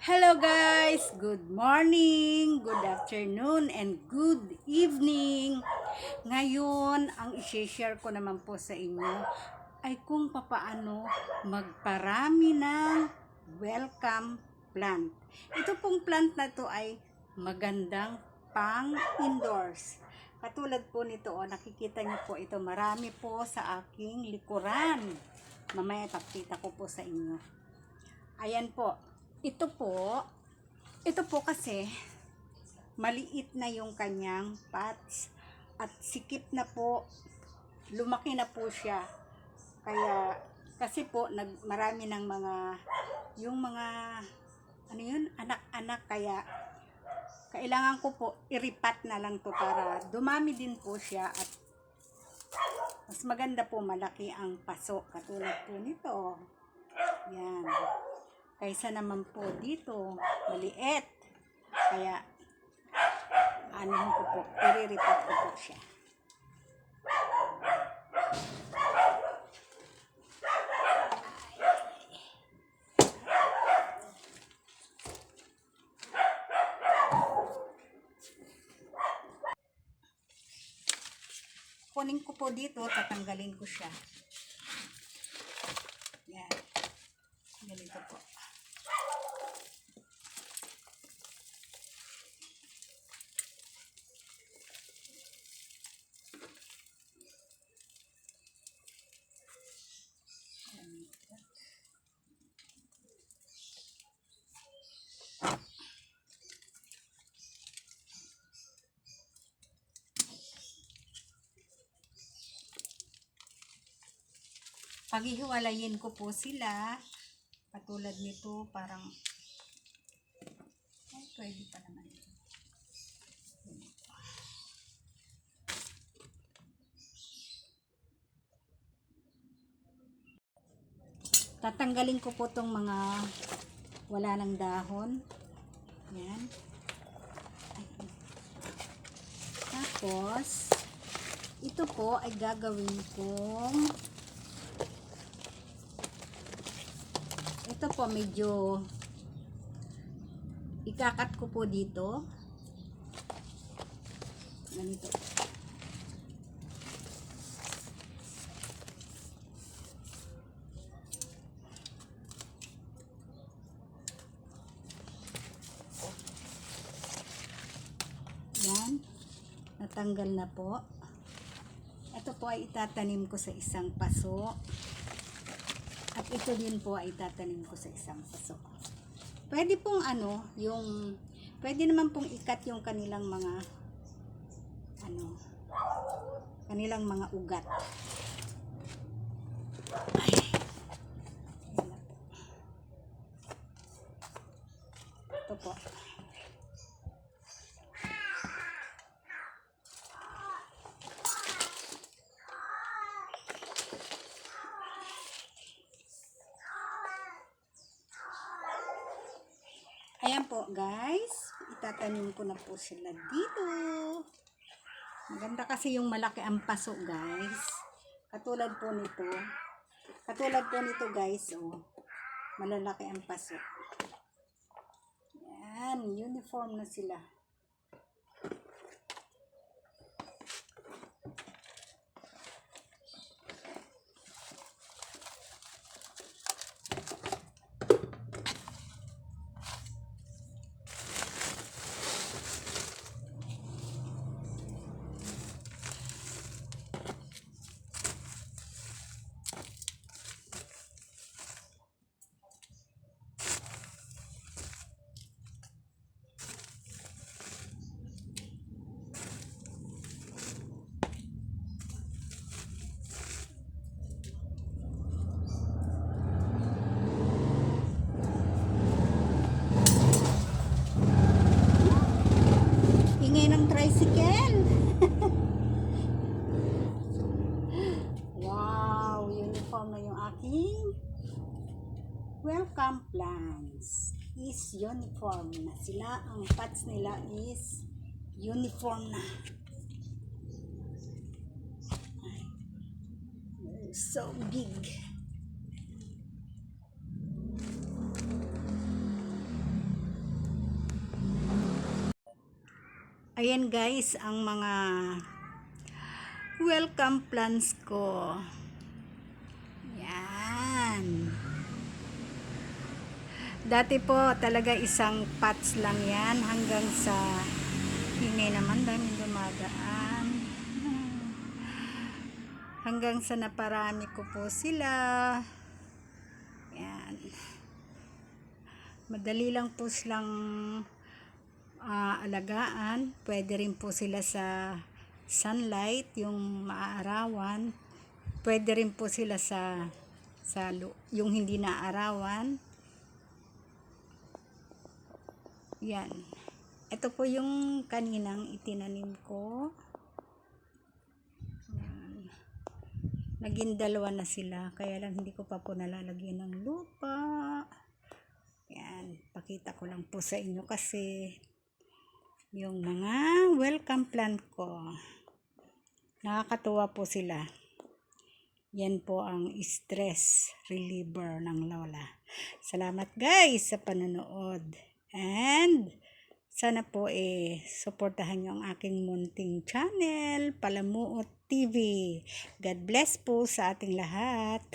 Hello guys! Good morning, good afternoon, and good evening. Ngayon, ang i-share ko naman po sa inyo ay kung papaano magparami ng welcome plant. Ito pong plant na to ay magandang pang indoors. Katulad po nito, nakikita niyo po ito, marami po sa aking likuran. Mamaya ipakita ko po sa inyo. Ayan po. Ito po kasi maliit na yung kanyang pots at sikip na po, lumaki na po siya. Kaya kasi po marami ng mga anak-anak, kaya kailangan ko po iripat na lang to para dumami din po siya at mas maganda po, malaki ang paso katulad po nito. Yan. Kaysa naman po dito, maliit. Kaya, iriripat ko po siya. Kunin ko po dito, tatanggalin ko siya. Yan. Ganito po. Paghihiwalayin ko po sila, katulad nito, parang, ay, pwede pa naman ito. Tatanggalin ko po tong mga wala ng dahon. Yan. Tapos, ito po ay gagawin kong ito po, medyo ikakat ko po dito. Ganito. Yan. Natanggal na po. Ito po ay itatanim ko sa isang paso. At ito din po ay itatanim ko sa isang paso. Pwede pong pwede naman pong ikat yung kanilang mga ugat. Ay. Ito po. Ayan po guys, itatanim ko na po sila dito. Maganda kasi yung malaki ang paso guys. Katulad po nito guys, oh. Malalaki ang paso. Yan, uniform na sila. Tricycle. Wow, uniform na yung aking welcome plants. Is uniform na sila. Ang pots nila is uniform na. So big. Ayan guys, ang mga welcome plants ko. Yan. Dati po talaga isang pots lang yan hanggang sa ingay naman daming dumadaan. Hanggang sa naparami ko po sila. Yan. Madali lang po silang alagaan. Pwede rin po sila sa sunlight, yung maaarawan. Pwede rin po sila sa yung hindi naaarawan. Yan. Ito po yung kaninang itinanim ko. Yan. Naging dalawa na sila. Kaya lang hindi ko pa po nalalagyan ng lupa. Yan. Pakita ko lang po sa inyo kasi yung mga welcome plant ko. Nakakatuwa po sila. Yan po ang stress reliever ng Lola. Salamat guys sa panonood. And sana po suportahan nyo ang aking munting channel, Palamuot TV. God bless po sa ating lahat.